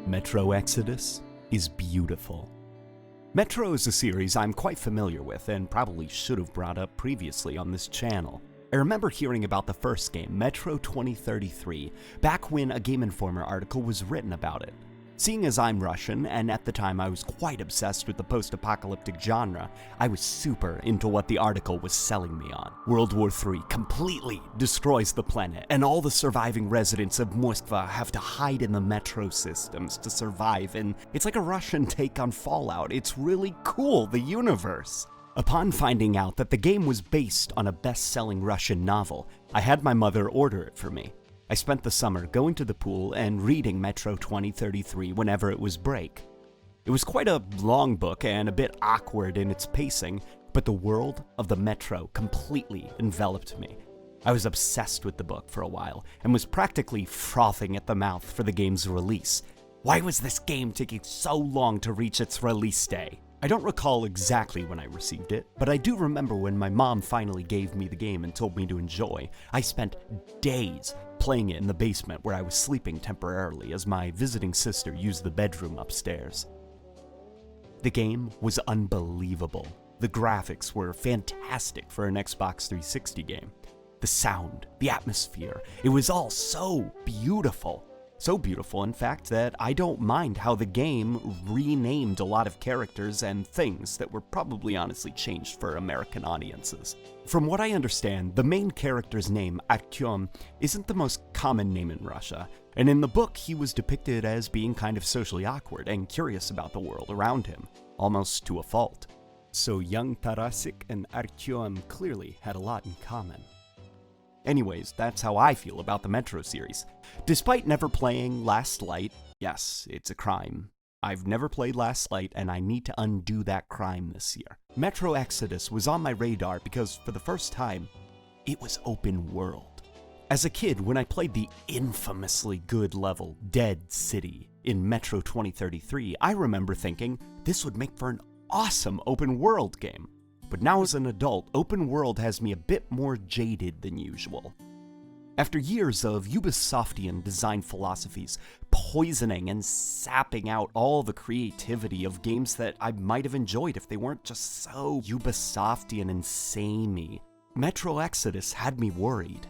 Metro Exodus is beautiful. Metro is a series I'm quite familiar with and probably should have brought up previously on this channel. I remember hearing about the first game, Metro 2033, back when a Game Informer article was written about it. Seeing as I'm Russian, and at the time I was quite obsessed with the post-apocalyptic genre, I was super into what the article was selling me on. World War III completely destroys the planet, and all the surviving residents of Moskva have to hide in the metro systems to survive, and it's like a Russian take on Fallout. It's really cool, the universe. Upon finding out that the game was based on a best-selling Russian novel, I had my mother order it for me. I spent the summer going to the pool and reading Metro 2033 whenever it was break. It was quite a long book and a bit awkward in its pacing, but the world of the Metro completely enveloped me. I was obsessed with the book for a while and was practically frothing at the mouth for the game's release. Why was this game taking so long to reach its release day? I don't recall exactly when I received it, but I do remember when my mom finally gave me the game and told me to enjoy. I spent days playing it in the basement where I was sleeping temporarily as my visiting sister used the bedroom upstairs. The game was unbelievable. The graphics were fantastic for an Xbox 360 game. The sound, the atmosphere, it was all so beautiful. So beautiful, in fact, that I don't mind how the game renamed a lot of characters and things that were probably honestly changed for American audiences. From what I understand, the main character's name, Artyom, isn't the most common name in Russia, and in the book he was depicted as being kind of socially awkward and curious about the world around him, almost to a fault. So young Tarasik and Artyom clearly had a lot in common. Anyways, that's how I feel about the Metro series. Despite never playing Last Light, yes, it's a crime. I've never played Last Light, and I need to undo that crime this year. Metro Exodus was on my radar because, for the first time, it was open world. As a kid, when I played the infamously good level Dead City in Metro 2033, I remember thinking this would make for an awesome open world game. But now as an adult, open world has me a bit more jaded than usual. After years of Ubisoftian design philosophies poisoning and sapping out all the creativity of games that I might have enjoyed if they weren't just so Ubisoftian and samey, Metro Exodus had me worried.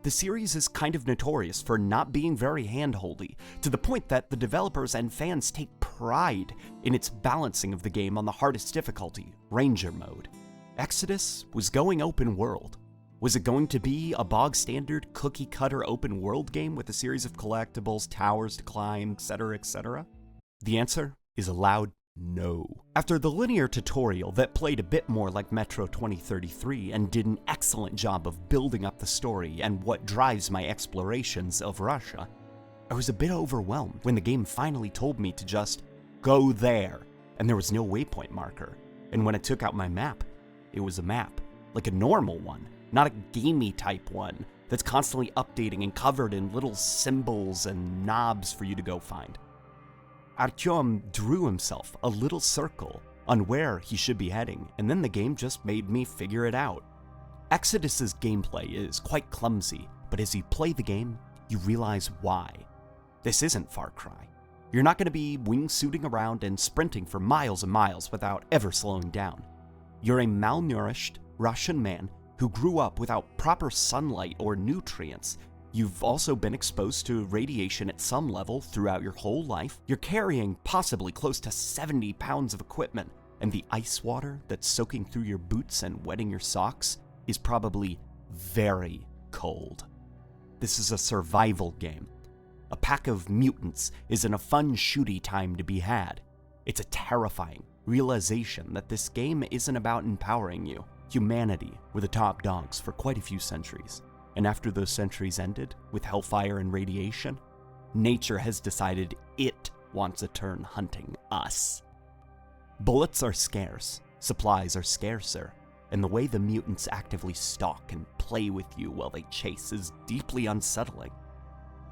The series is kind of notorious for not being very handholdy, to the point that the developers and fans take pride in its balancing of the game on the hardest difficulty, Ranger mode. Exodus was going open world. Was it going to be a bog-standard, cookie-cutter open world game with a series of collectibles, towers to climb, etc.? The answer is a loud no. After the linear tutorial that played a bit more like Metro 2033 and did an excellent job of building up the story and what drives my explorations of Russia, I was a bit overwhelmed when the game finally told me to just go there, and there was no waypoint marker. And when I took out my map, it was a map, like a normal one, not a gamey type one that's constantly updating and covered in little symbols and knobs for you to go find. Artyom drew himself a little circle on where he should be heading, and then the game just made me figure it out. Exodus's gameplay is quite clumsy, but as you play the game, you realize why. This isn't Far Cry. You're not going to be wingsuiting around and sprinting for miles and miles without ever slowing down. You're a malnourished Russian man who grew up without proper sunlight or nutrients. You've also been exposed to radiation at some level throughout your whole life. You're carrying possibly close to 70 pounds of equipment, and the ice water that's soaking through your boots and wetting your socks is probably very cold. This is a survival game. A pack of mutants isn't a fun shooty time to be had. It's a terrifying realization that this game isn't about empowering you. Humanity were the top dogs for quite a few centuries. And after those centuries ended, with hellfire and radiation, nature has decided it wants a turn hunting us. Bullets are scarce, supplies are scarcer, and the way the mutants actively stalk and play with you while they chase is deeply unsettling.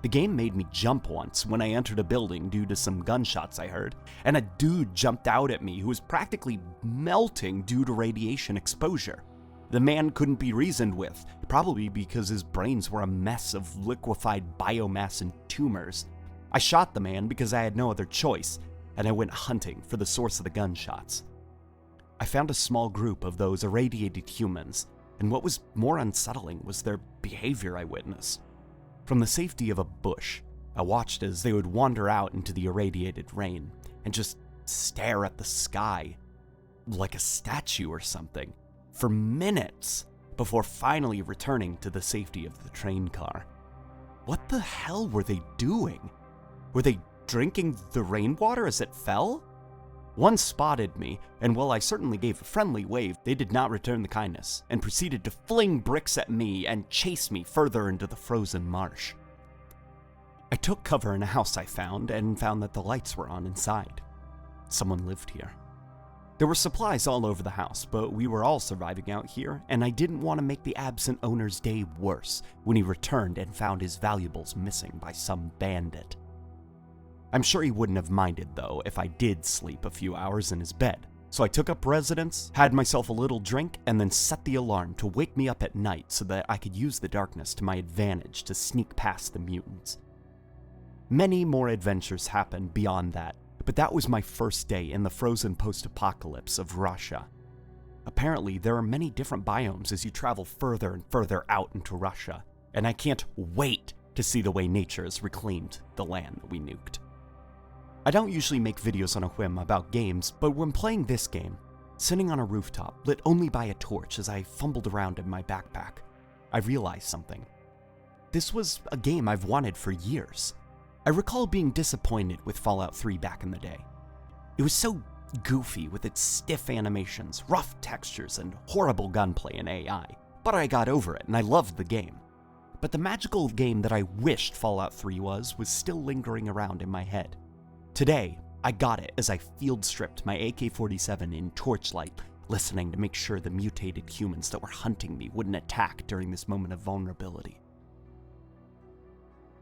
The game made me jump once when I entered a building due to some gunshots I heard, and a dude jumped out at me who was practically melting due to radiation exposure. The man couldn't be reasoned with, probably because his brains were a mess of liquefied biomass and tumors. I shot the man because I had no other choice, and I went hunting for the source of the gunshots. I found a small group of those irradiated humans, and what was more unsettling was their behavior I witnessed. From the safety of a bush, I watched as they would wander out into the irradiated rain and just stare at the sky like a statue or something for minutes before finally returning to the safety of the train car. What the hell were they doing? Were they drinking the rainwater as it fell? One spotted me, and while I certainly gave a friendly wave, they did not return the kindness and proceeded to fling bricks at me and chase me further into the frozen marsh. I took cover in a house I found and found that the lights were on inside. Someone lived here. There were supplies all over the house, but we were all surviving out here, and I didn't want to make the absent owner's day worse when he returned and found his valuables missing by some bandit. I'm sure he wouldn't have minded, though, if I did sleep a few hours in his bed, so I took up residence, had myself a little drink, and then set the alarm to wake me up at night so that I could use the darkness to my advantage to sneak past the mutants. Many more adventures happened beyond that, but that was my first day in the frozen post-apocalypse of Russia. Apparently, there are many different biomes as you travel further and further out into Russia, and I can't wait to see the way nature has reclaimed the land that we nuked. I don't usually make videos on a whim about games, but when playing this game, sitting on a rooftop lit only by a torch as I fumbled around in my backpack, I realized something. This was a game I've wanted for years. I recall being disappointed with Fallout 3 back in the day. It was so goofy with its stiff animations, rough textures, and horrible gunplay and AI, but I got over it and I loved the game. But the magical game that I wished Fallout 3 was still lingering around in my head. Today, I got it as I field-stripped my AK-47 in torchlight, listening to make sure the mutated humans that were hunting me wouldn't attack during this moment of vulnerability.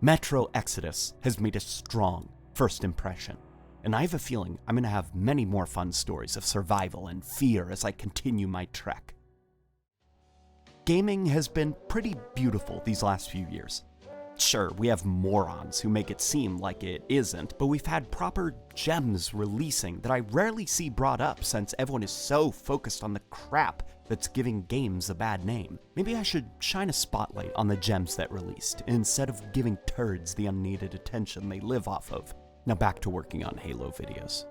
Metro Exodus has made a strong first impression, and I have a feeling I'm going to have many more fun stories of survival and fear as I continue my trek. Gaming has been pretty beautiful these last few years. Sure, we have morons who make it seem like it isn't, but we've had proper gems releasing that I rarely see brought up since everyone is so focused on the crap that's giving games a bad name. Maybe I should shine a spotlight on the gems that released, instead of giving turds the unneeded attention they live off of. Now back to working on Halo videos.